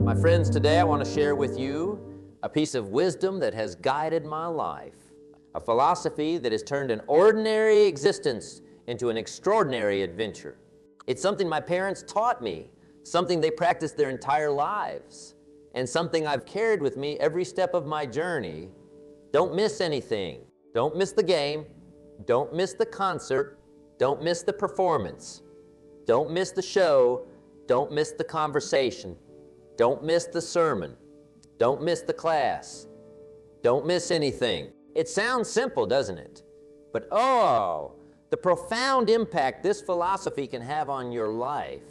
My friends, today I want to share with you a piece of wisdom that has guided my life, a philosophy that has turned an ordinary existence into an extraordinary adventure. It's something my parents taught me, something they practiced their entire lives, and something I've carried with me every step of my journey. Don't miss anything. Don't miss the game. Don't miss the concert. Don't miss the performance. Don't miss the show. Don't miss the conversation. Don't miss the sermon. Don't miss the class. Don't miss anything. It sounds simple, doesn't it? But the profound impact this philosophy can have on your life.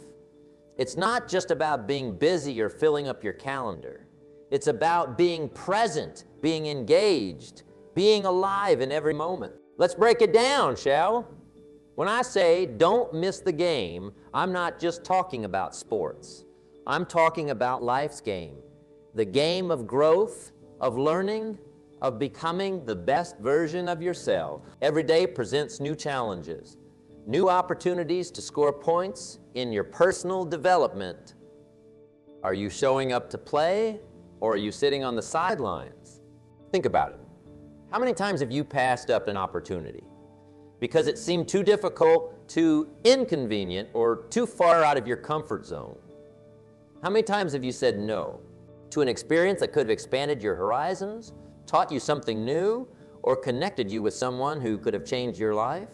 It's not just about being busy or filling up your calendar. It's about being present, being engaged, being alive in every moment. Let's break it down, shall we? When I say don't miss the game, I'm not just talking about sports. I'm talking about life's game, the game of growth, of learning, of becoming the best version of yourself. Every day presents new challenges, new opportunities to score points in your personal development. Are you showing up to play, or are you sitting on the sidelines? Think about it. How many times have you passed up an opportunity because it seemed too difficult, too inconvenient, or too far out of your comfort zone? How many times have you said no to an experience that could have expanded your horizons, taught you something new, or connected you with someone who could have changed your life?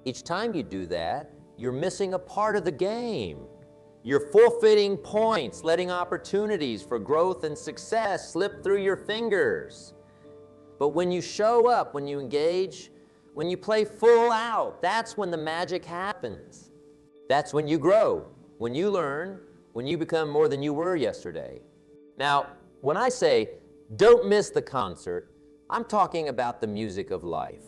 Each time you do that, you're missing a part of the game. You're forfeiting points, letting opportunities for growth and success slip through your fingers. But when you show up, when you engage, when you play full out, that's when the magic happens. That's when you grow, when you learn, when you become more than you were yesterday. Now, when I say don't miss the concert, I'm talking about the music of life.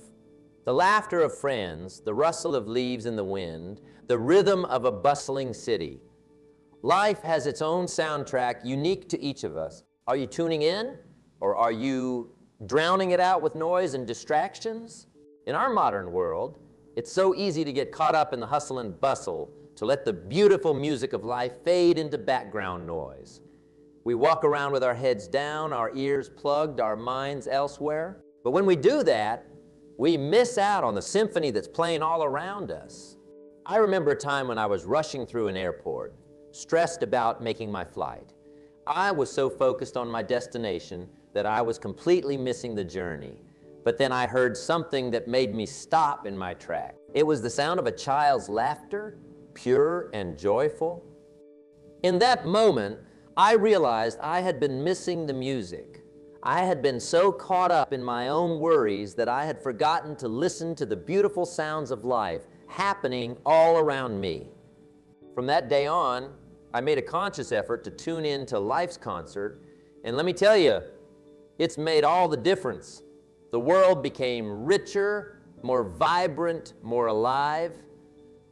The laughter of friends, the rustle of leaves in the wind, the rhythm of a bustling city. Life has its own soundtrack unique to each of us. Are you tuning in, or are you drowning it out with noise and distractions? In our modern world, it's so easy to get caught up in the hustle and bustle, to let the beautiful music of life fade into background noise. We walk around with our heads down, our ears plugged, our minds elsewhere. But when we do that, we miss out on the symphony that's playing all around us. I remember a time when I was rushing through an airport, stressed about making my flight. I was so focused on my destination that I was completely missing the journey. But then I heard something that made me stop in my track. It was the sound of a child's laughter, pure and joyful. In that moment, I realized I had been missing the music. I had been so caught up in my own worries that I had forgotten to listen to the beautiful sounds of life happening all around me. From that day on, I made a conscious effort to tune in to life's concert, and let me tell you, it's made all the difference. The world became richer, more vibrant, more alive.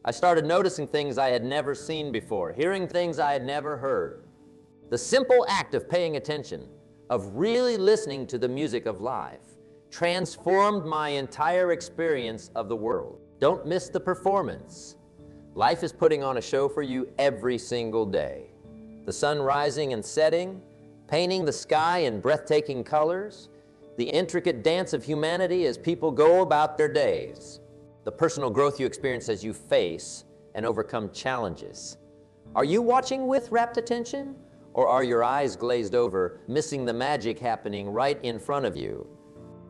I started noticing things I had never seen before, hearing things I had never heard. The simple act of paying attention, of really listening to the music of life, transformed my entire experience of the world. Don't miss the performance. Life is putting on a show for you every single day. The sun rising and setting, painting the sky in breathtaking colors, the intricate dance of humanity as people go about their days, the personal growth you experience as you face and overcome challenges. Are you watching with rapt attention? Or are your eyes glazed over, missing the magic happening right in front of you?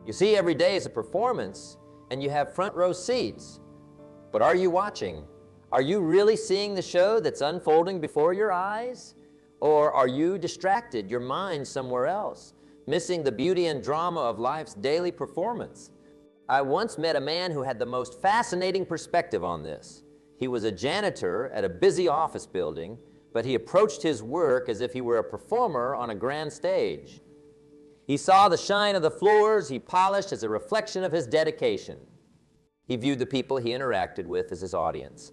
You see, every day is a performance, and you have front row seats. But are you watching? Are you really seeing the show that's unfolding before your eyes? Or are you distracted, your mind somewhere else, missing the beauty and drama of life's daily performance? I once met a man who had the most fascinating perspective on this. He was a janitor at a busy office building, but he approached his work as if he were a performer on a grand stage. He saw the shine of the floors he polished as a reflection of his dedication. He viewed the people he interacted with as his audience,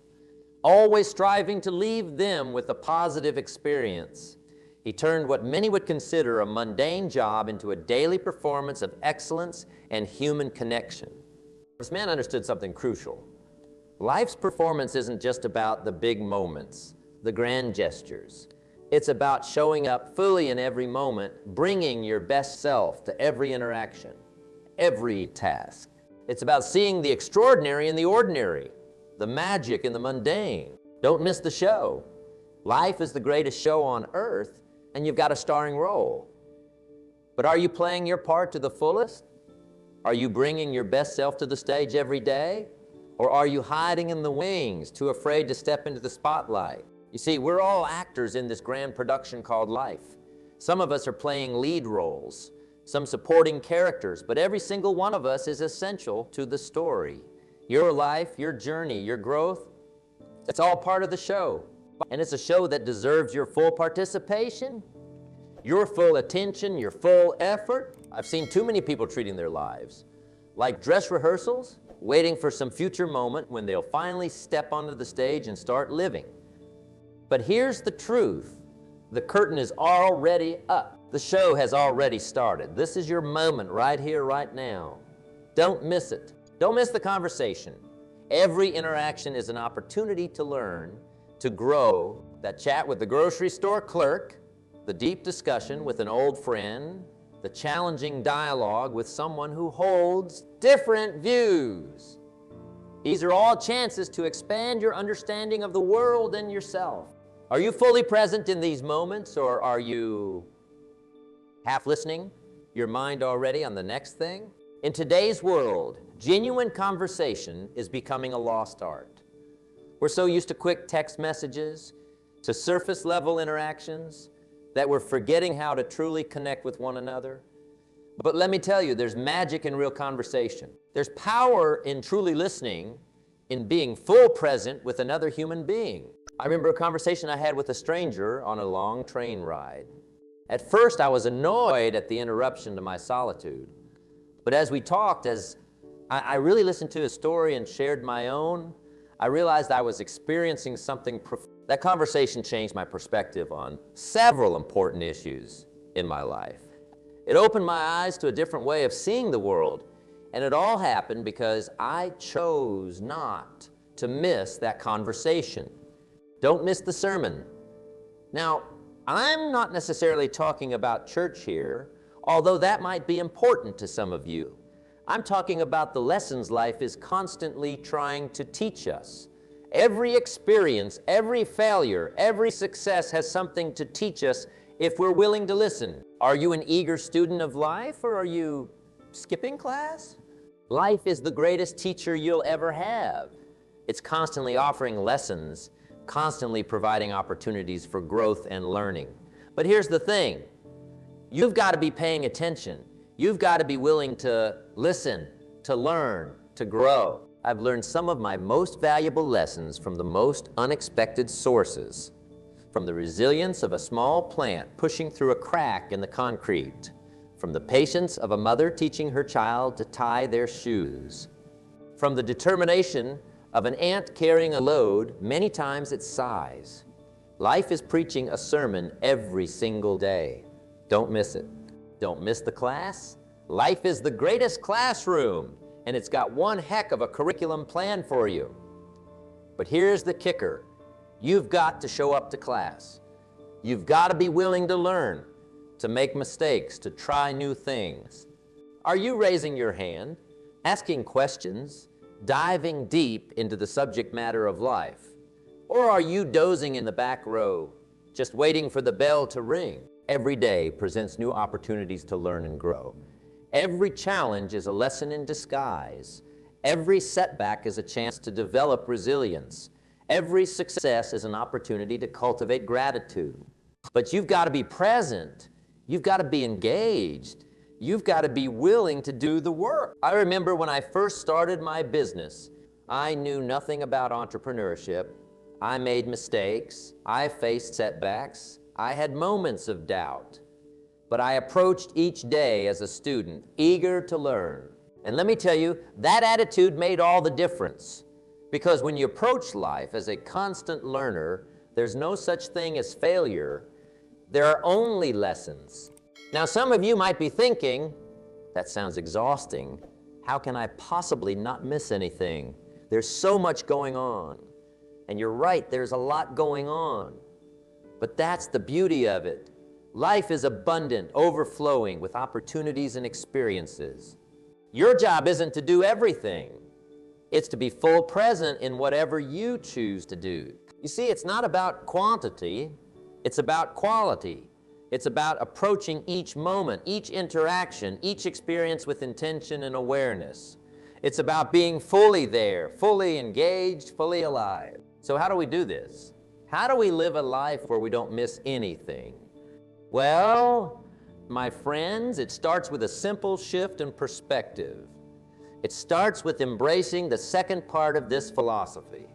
always striving to leave them with a positive experience. He turned what many would consider a mundane job into a daily performance of excellence and human connection. This man understood something crucial. Life's performance isn't just about the big moments, the grand gestures. It's about showing up fully in every moment, bringing your best self to every interaction, every task. It's about seeing the extraordinary in the ordinary, the magic in the mundane. Don't miss the show. Life is the greatest show on earth, and you've got a starring role. But are you playing your part to the fullest? Are you bringing your best self to the stage every day? Or are you hiding in the wings, too afraid to step into the spotlight? You see, we're all actors in this grand production called life. Some of us are playing lead roles, some supporting characters, but every single one of us is essential to the story. Your life, your journey, your growth, it's all part of the show. And it's a show that deserves your full participation, your full attention, your full effort. I've seen too many people treating their lives like dress rehearsals, waiting for some future moment when they'll finally step onto the stage and start living. But here's the truth. The curtain is already up. The show has already started. This is your moment right here, right now. Don't miss it. Don't miss the conversation. Every interaction is an opportunity to learn, to grow. That chat with the grocery store clerk, the deep discussion with an old friend, the challenging dialogue with someone who holds different views. These are all chances to expand your understanding of the world and yourself. Are you fully present in these moments, or are you half listening, your mind already on the next thing? In today's world, genuine conversation is becoming a lost art. We're so used to quick text messages, to surface level interactions, that we're forgetting how to truly connect with one another. But let me tell you, there's magic in real conversation. There's power in truly listening, in being full present with another human being. I remember a conversation I had with a stranger on a long train ride. At first, I was annoyed at the interruption to my solitude. But as we talked, as I really listened to his story and shared my own, I realized I was experiencing something profound. That conversation changed my perspective on several important issues in my life. It opened my eyes to a different way of seeing the world, and it all happened because I chose not to miss that conversation. Don't miss the sermon. Now, I'm not necessarily talking about church here, although that might be important to some of you. I'm talking about the lessons life is constantly trying to teach us. Every experience, every failure, every success has something to teach us if we're willing to listen. Are you an eager student of life, or are you skipping class? Life is the greatest teacher you'll ever have. It's constantly offering lessons, constantly providing opportunities for growth and learning. But here's the thing. You've got to be paying attention. You've got to be willing to listen, to learn, to grow. I've learned some of my most valuable lessons from the most unexpected sources. From the resilience of a small plant pushing through a crack in the concrete. From the patience of a mother teaching her child to tie their shoes. From the determination of an ant carrying a load many times its size. Life is preaching a sermon every single day. Don't miss it. Don't miss the class. Life is the greatest classroom, and it's got one heck of a curriculum plan for you. But here's the kicker. You've got to show up to class. You've got to be willing to learn, to make mistakes, to try new things. Are you raising your hand, asking questions, diving deep into the subject matter of life? Or are you dozing in the back row, just waiting for the bell to ring? Every day presents new opportunities to learn and grow. Every challenge is a lesson in disguise. Every setback is a chance to develop resilience. Every success is an opportunity to cultivate gratitude. But you've got to be present. You've got to be engaged. You've got to be willing to do the work. I remember when I first started my business, I knew nothing about entrepreneurship. I made mistakes. I faced setbacks. I had moments of doubt. But I approached each day as a student, eager to learn. And let me tell you, that attitude made all the difference. Because when you approach life as a constant learner, there's no such thing as failure. There are only lessons. Now, some of you might be thinking, that sounds exhausting. How can I possibly not miss anything? There's so much going on. And you're right, there's a lot going on. But that's the beauty of it. Life is abundant, overflowing with opportunities and experiences. Your job isn't to do everything. It's to be full present in whatever you choose to do. You see, it's not about quantity, it's about quality. It's about approaching each moment, each interaction, each experience with intention and awareness. It's about being fully there, fully engaged, fully alive. So how do we do this? How do we live a life where we don't miss anything? Well, my friends, it starts with a simple shift in perspective. It starts with embracing the second part of this philosophy.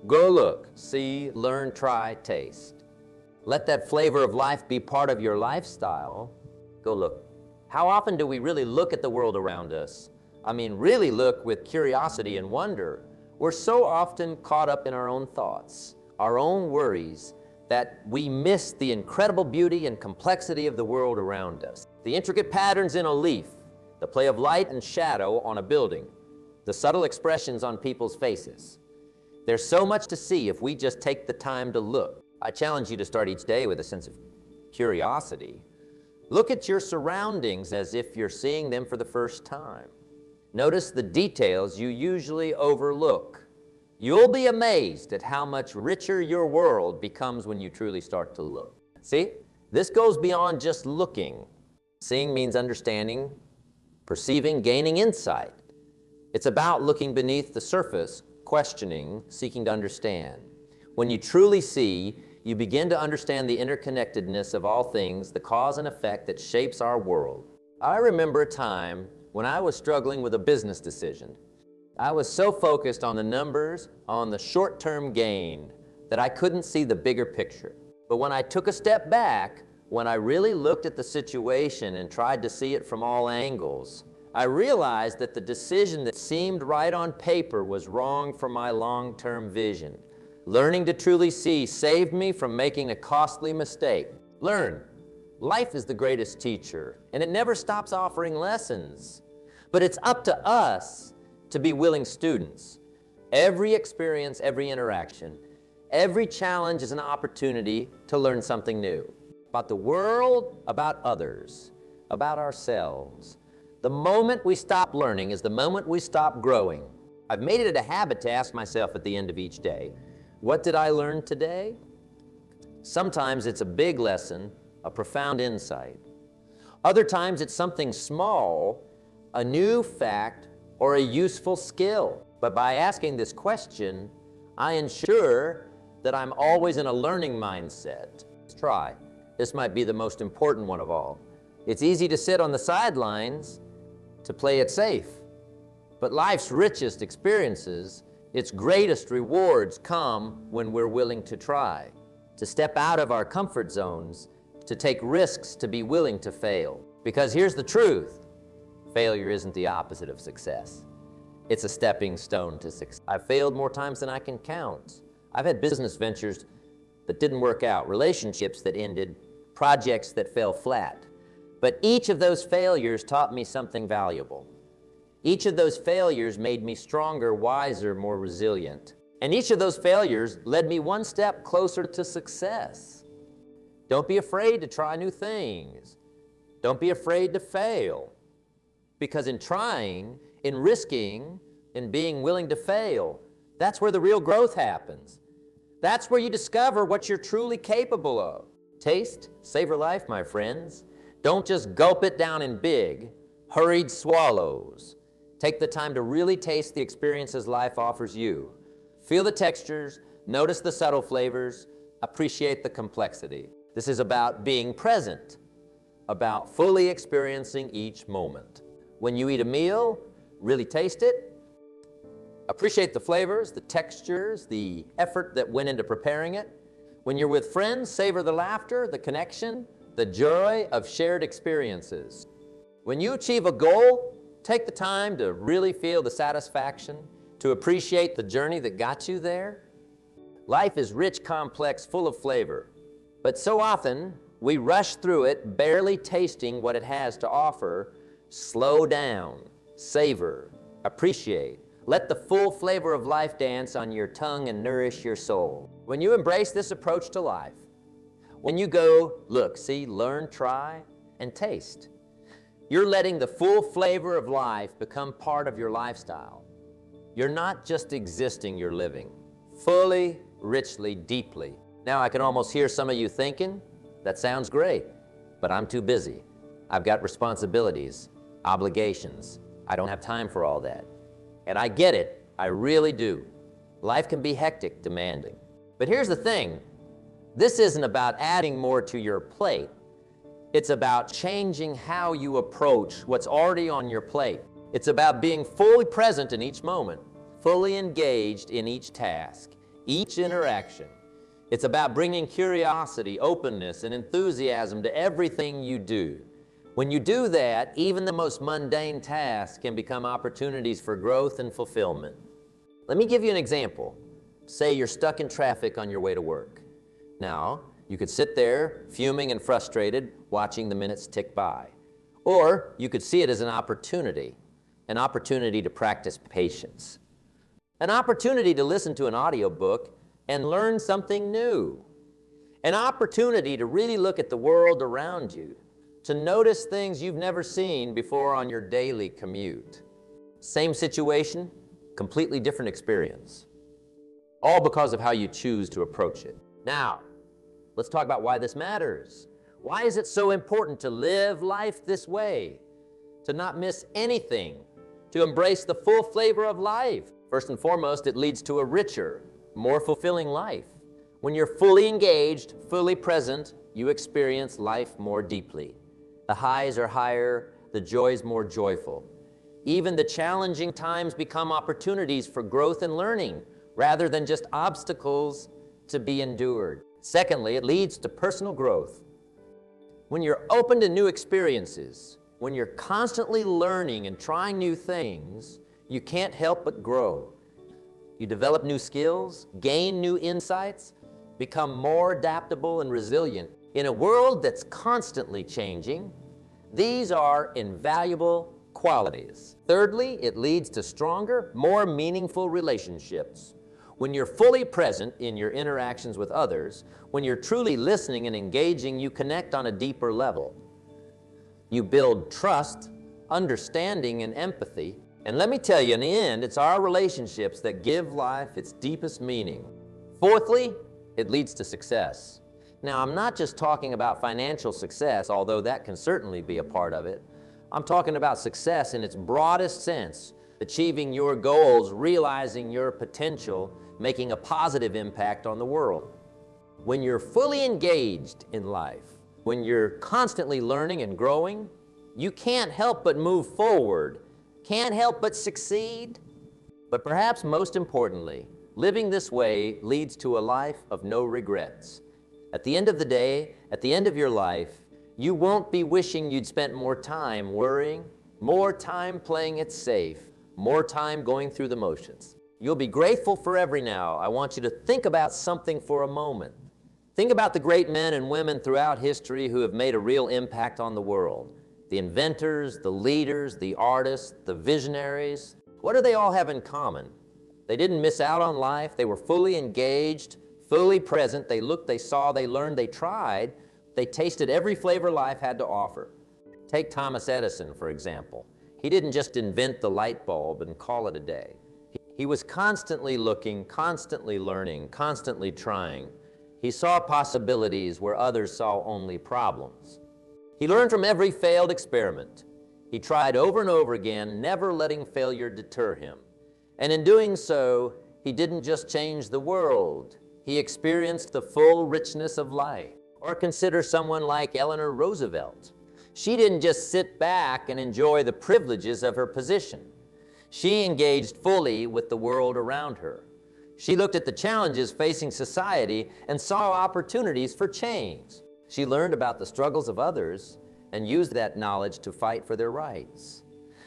Go look, see, learn, try, taste. Let that flavor of life be part of your lifestyle. Go look. How often do we really look at the world around us? I mean, really look with curiosity and wonder. We're so often caught up in our own thoughts, our own worries, that we miss the incredible beauty and complexity of the world around us. The intricate patterns in a leaf, the play of light and shadow on a building, the subtle expressions on people's faces. There's so much to see if we just take the time to look. I challenge you to start each day with a sense of curiosity. Look at your surroundings as if you're seeing them for the first time. Notice the details you usually overlook. You'll be amazed at how much richer your world becomes when you truly start to look. See, this goes beyond just looking. Seeing means understanding, perceiving, gaining insight. It's about looking beneath the surface, questioning, seeking to understand. When you truly see, you begin to understand the interconnectedness of all things, the cause and effect that shapes our world. I remember a time when I was struggling with a business decision. I was so focused on the numbers, on the short-term gain, that I couldn't see the bigger picture. But when I took a step back, when I really looked at the situation and tried to see it from all angles, I realized that the decision that seemed right on paper was wrong for my long-term vision. Learning to truly see saved me from making a costly mistake. Learn. Life is the greatest teacher, and it never stops offering lessons. But it's up to us to be willing students. Every experience, every interaction, every challenge is an opportunity to learn something new. About the world, about others, about ourselves. The moment we stop learning is the moment we stop growing. I've made it a habit to ask myself at the end of each day, what did I learn today? Sometimes it's a big lesson, a profound insight. Other times it's something small, a new fact, or a useful skill. But by asking this question, I ensure that I'm always in a learning mindset. Let's try. This might be the most important one of all. It's easy to sit on the sidelines to play it safe. But life's richest experiences, its greatest rewards come when we're willing to try, to step out of our comfort zones, to take risks, to be willing to fail. Because here's the truth, failure isn't the opposite of success. It's a stepping stone to success. I've failed more times than I can count. I've had business ventures that didn't work out, relationships that ended, projects that fell flat. But each of those failures taught me something valuable. Each of those failures made me stronger, wiser, more resilient. And each of those failures led me one step closer to success. Don't be afraid to try new things. Don't be afraid to fail. Because in trying, in risking, in being willing to fail, that's where the real growth happens. That's where you discover what you're truly capable of. Taste, savor life, my friends. Don't just gulp it down in big, hurried swallows. Take the time to really taste the experiences life offers you. Feel the textures, notice the subtle flavors, appreciate the complexity. This is about being present, about fully experiencing each moment. When you eat a meal, really taste it, appreciate the flavors, the textures, the effort that went into preparing it. When you're with friends, savor the laughter, the connection, the joy of shared experiences. When you achieve a goal, take the time to really feel the satisfaction, to appreciate the journey that got you there. Life is rich, complex, full of flavor, but so often we rush through it, barely tasting what it has to offer. Slow down, savor, appreciate. Let the full flavor of life dance on your tongue and nourish your soul. When you embrace this approach to life, When you go, look, see, learn, try, and taste, you're letting the full flavor of life become part of your lifestyle. You're not just existing, you're living. Fully, richly, deeply. Now I can almost hear some of you thinking, that sounds great, but I'm too busy. I've got responsibilities, obligations. I don't have time for all that. And I get it, I really do. Life can be hectic, demanding. But here's the thing, this isn't about adding more to your plate. It's about changing how you approach what's already on your plate. It's about being fully present in each moment, fully engaged in each task, each interaction. It's about bringing curiosity, openness, and enthusiasm to everything you do. When you do that, even the most mundane tasks can become opportunities for growth and fulfillment. Let me give you an example. Say you're stuck in traffic on your way to work. Now, you could sit there, fuming and frustrated, watching the minutes tick by. Or you could see it as an opportunity to practice patience. An opportunity to listen to an audiobook and learn something new. An opportunity to really look at the world around you, to notice things you've never seen before on your daily commute. Same situation, completely different experience. All because of how you choose to approach it. Now, let's talk about why this matters. Why is it so important to live life this way? To not miss anything, to embrace the full flavor of life. First and foremost, it leads to a richer, more fulfilling life. When you're fully engaged, fully present, you experience life more deeply. The highs are higher, the joys more joyful. Even the challenging times become opportunities for growth and learning, rather than just obstacles to be endured. Secondly, it leads to personal growth. When you're open to new experiences, when you're constantly learning and trying new things, you can't help but grow. You develop new skills, gain new insights, become more adaptable and resilient. In a world that's constantly changing, these are invaluable qualities. Thirdly, it leads to stronger, more meaningful relationships. When you're fully present in your interactions with others, when you're truly listening and engaging, you connect on a deeper level. You build trust, understanding, and empathy. And let me tell you, in the end, it's our relationships that give life its deepest meaning. Fourthly, it leads to success. Now, I'm not just talking about financial success, although that can certainly be a part of it. I'm talking about success in its broadest sense, achieving your goals, realizing your potential, making a positive impact on the world. When you're fully engaged in life, when you're constantly learning and growing, you can't help but move forward, can't help but succeed. But perhaps most importantly, living this way leads to a life of no regrets. At the end of the day, at the end of your life, you won't be wishing you'd spent more time worrying, more time playing it safe, more time going through the motions. You'll be grateful for every now. I want you to think about something for a moment. Think about the great men and women throughout history who have made a real impact on the world. The inventors, the leaders, the artists, the visionaries. What do they all have in common? They didn't miss out on life. They were fully engaged, fully present. They looked, they saw, they learned, they tried. They tasted every flavor life had to offer. Take Thomas Edison, for example. He didn't just invent the light bulb and call it a day. He was constantly looking, constantly learning, constantly trying. He saw possibilities where others saw only problems. He learned from every failed experiment. He tried over and over again, never letting failure deter him. And in doing so, he didn't just change the world. He experienced the full richness of life. Or consider someone like Eleanor Roosevelt. She didn't just sit back and enjoy the privileges of her position. She engaged fully with the world around her. She looked at the challenges facing society and saw opportunities for change. She learned about the struggles of others and used that knowledge to fight for their rights.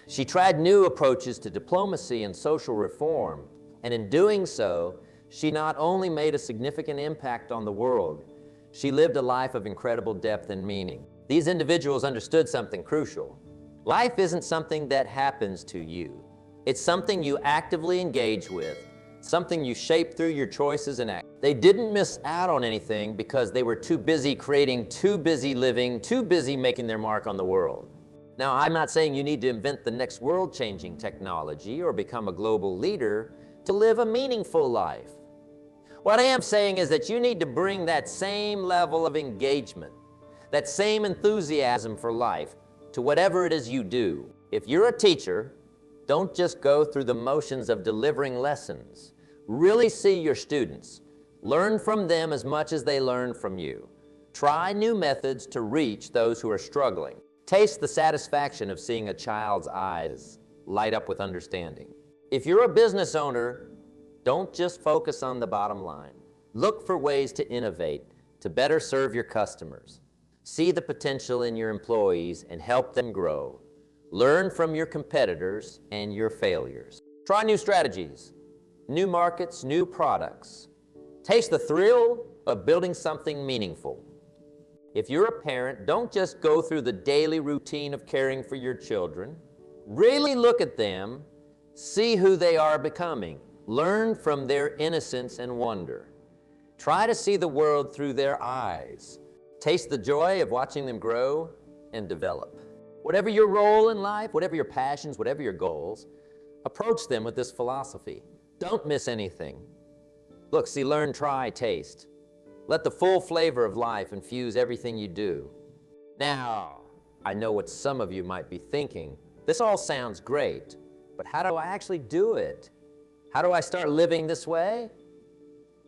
She tried new approaches to diplomacy and social reform, and in doing so, she not only made a significant impact on the world, she lived a life of incredible depth and meaning. These individuals understood something crucial. Life isn't something that happens to you. It's something you actively engage with, something you shape through your choices and acts. They didn't miss out on anything because they were too busy creating, too busy living, too busy making their mark on the world. Now, I'm not saying you need to invent the next world-changing technology or become a global leader to live a meaningful life. What I am saying is that you need to bring that same level of engagement, that same enthusiasm for life to whatever it is you do. If you're a teacher, don't just go through the motions of delivering lessons. Really see your students. Learn from them as much as they learn from you. Try new methods to reach those who are struggling. Taste the satisfaction of seeing a child's eyes light up with understanding. If you're a business owner, don't just focus on the bottom line. Look for ways to innovate, to better serve your customers. See the potential in your employees and help them grow. Learn from your competitors and your failures. Try new strategies, new markets, new products. Taste the thrill of building something meaningful. If you're a parent, don't just go through the daily routine of caring for your children. Really look at them, see who they are becoming. Learn from their innocence and wonder. Try to see the world through their eyes. Taste the joy of watching them grow and develop. Whatever your role in life, whatever your passions, whatever your goals, approach them with this philosophy. Don't miss anything. Look, see, learn, try, taste. Let the full flavor of life infuse everything you do. Now, I know what some of you might be thinking. This all sounds great, but how do I actually do it? How do I start living this way?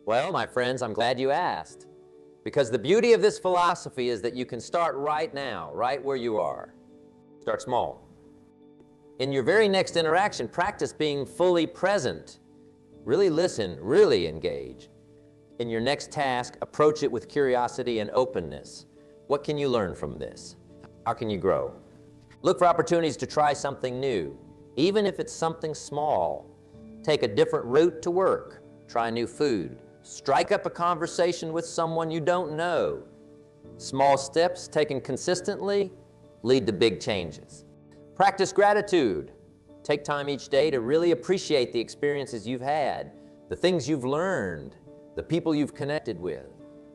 Well, my friends, I'm glad you asked. Because the beauty of this philosophy is that you can start right now, right where you are. Start small. In your very next interaction, practice being fully present. Really listen, really engage. In your next task, approach it with curiosity and openness. What can you learn from this? How can you grow? Look for opportunities to try something new, even if it's something small. Take a different route to work. Try new food. Strike up a conversation with someone you don't know. Small steps taken consistently lead to big changes. Practice gratitude. Take time each day to really appreciate the experiences you've had, the things you've learned, the people you've connected with.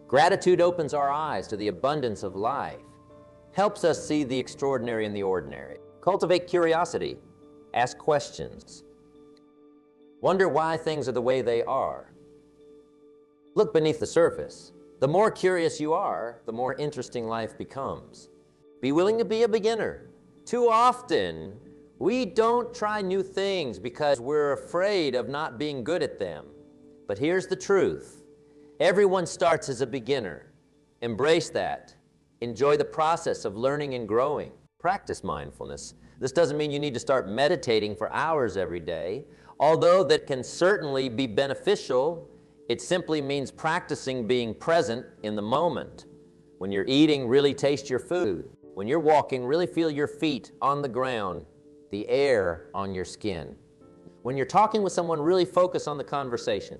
Gratitude opens our eyes to the abundance of life, helps us see the extraordinary in the ordinary. Cultivate curiosity. Ask questions. Wonder why things are the way they are. Look beneath the surface. The more curious you are, the more interesting life becomes. Be willing to be a beginner. Too often, we don't try new things because we're afraid of not being good at them. But here's the truth. Everyone starts as a beginner. Embrace that. Enjoy the process of learning and growing. Practice mindfulness. This doesn't mean you need to start meditating for hours every day. Although that can certainly be beneficial, it simply means practicing being present in the moment. When you're eating, really taste your food. When you're walking, really feel your feet on the ground, the air on your skin. When you're talking with someone, really focus on the conversation.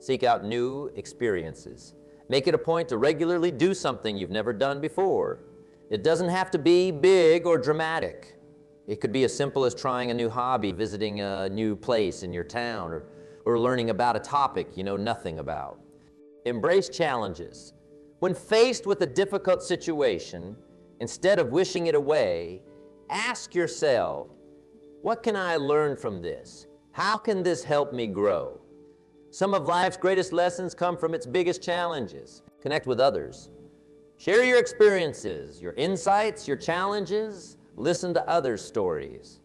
Seek out new experiences. Make it a point to regularly do something you've never done before. It doesn't have to be big or dramatic. It could be as simple as trying a new hobby, visiting a new place in your town, or learning about a topic you know nothing about. Embrace challenges. When faced with a difficult situation, instead of wishing it away, ask yourself, what can I learn from this? How can this help me grow? Some of life's greatest lessons come from its biggest challenges. Connect with others. Share your experiences, your insights, your challenges. Listen to others' stories.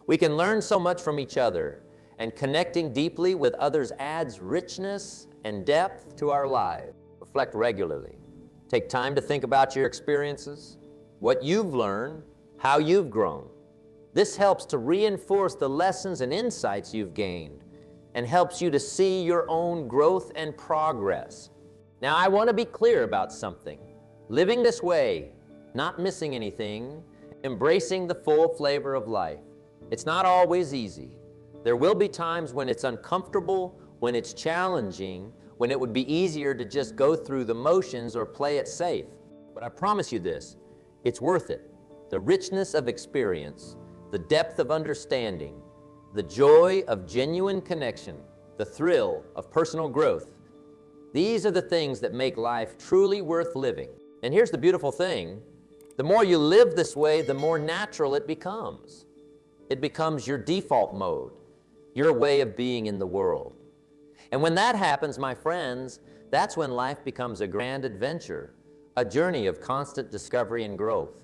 We can learn so much from each other, and connecting deeply with others adds richness and depth to our lives. Reflect regularly. Take time to think about your experiences, what you've learned, how you've grown. This helps to reinforce the lessons and insights you've gained and helps you to see your own growth and progress. Now, I want to be clear about something. Living this way, not missing anything, embracing the full flavor of life. It's not always easy. There will be times when it's uncomfortable, when it's challenging, when it would be easier to just go through the motions or play it safe. But I promise you this, it's worth it. The richness of experience, the depth of understanding, the joy of genuine connection, the thrill of personal growth. These are the things that make life truly worth living. And here's the beautiful thing. The more you live this way, the more natural it becomes. It becomes your default mode, your way of being in the world. And when that happens, my friends, that's when life becomes a grand adventure, a journey of constant discovery and growth.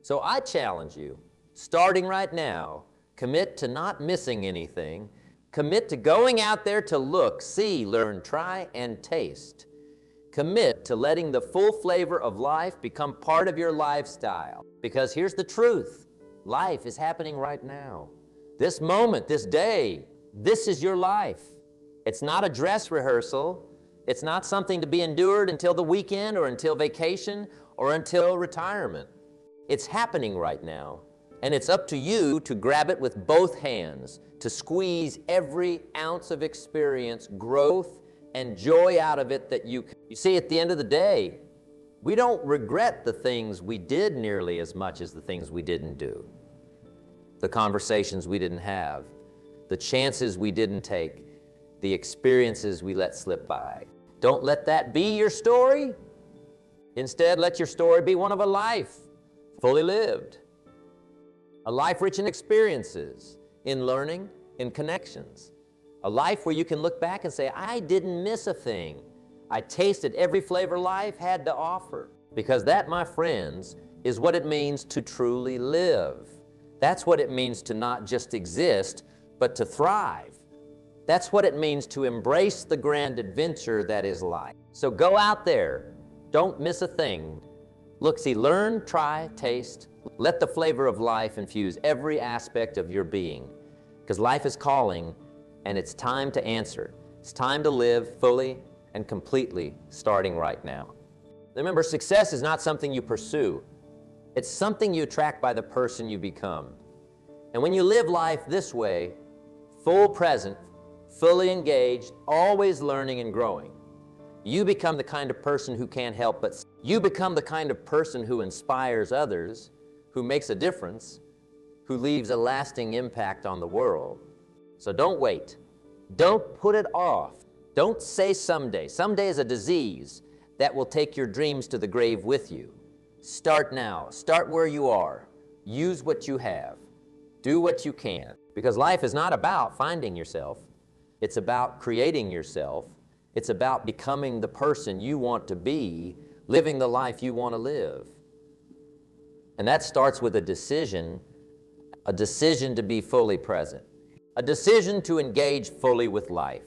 So I challenge you, starting right now, commit to not missing anything. Commit to going out there to look, see, learn, try, and taste. Commit to letting the full flavor of life become part of your lifestyle. Because here's the truth. Life is happening right now. This moment, this day, this is your life. It's not a dress rehearsal. It's not something to be endured until the weekend or until vacation or until retirement. It's happening right now. And it's up to you to grab it with both hands, to squeeze every ounce of experience, growth, and joy out of it that you can. You see, at the end of the day, we don't regret the things we did nearly as much as the things we didn't do. The conversations we didn't have, the chances we didn't take, the experiences we let slip by. Don't let that be your story. Instead, let your story be one of a life fully lived. A life rich in experiences, in learning, in connections. A life where you can look back and say, I didn't miss a thing. I tasted every flavor life had to offer. Because that, my friends, is what it means to truly live. That's what it means to not just exist, but to thrive. That's what it means to embrace the grand adventure that is life. So go out there. Don't miss a thing. Look, see, learn, try, taste. Let the flavor of life infuse every aspect of your being. Because life is calling, and it's time to answer. It's time to live fully and completely, starting right now. Remember, success is not something you pursue. It's something you attract by the person you become. And when you live life this way, full present, fully engaged, always learning and growing, you become the kind of person who can't help but. You become the kind of person who inspires others, who makes a difference, who leaves a lasting impact on the world. So don't wait. Don't put it off. Don't say someday. Someday is a disease that will take your dreams to the grave with you. Start now. Start where you are. Use what you have. Do what you can. Because life is not about finding yourself. It's about creating yourself. It's about becoming the person you want to be, living the life you want to live. And that starts with a decision to be fully present, a decision to engage fully with life,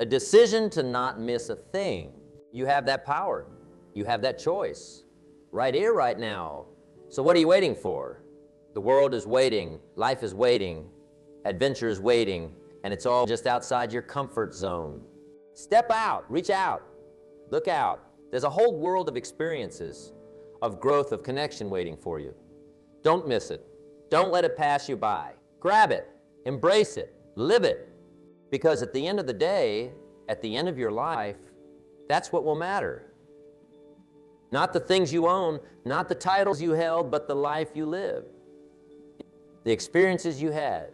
a decision to not miss a thing. You have that power. You have that choice right here, right now. So what are you waiting for? The world is waiting. Life is waiting. Adventure is waiting. And it's all just outside your comfort zone. Step out. Reach out. Look out. There's a whole world of experiences, of growth, of connection waiting for you. Don't miss it. Don't let it pass you by. Grab it. Embrace it. Live it. Because at the end of the day, at the end of your life, that's what will matter. Not the things you own, not the titles you held, but the life you lived. The experiences you had,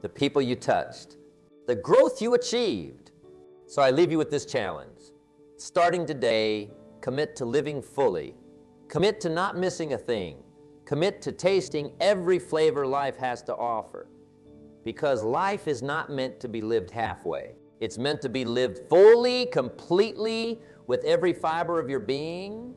the people you touched, the growth you achieved. So I leave you with this challenge. Starting today, commit to living fully. Commit to not missing a thing. Commit to tasting every flavor life has to offer. Because life is not meant to be lived halfway. It's meant to be lived fully, completely, with every fiber of your being,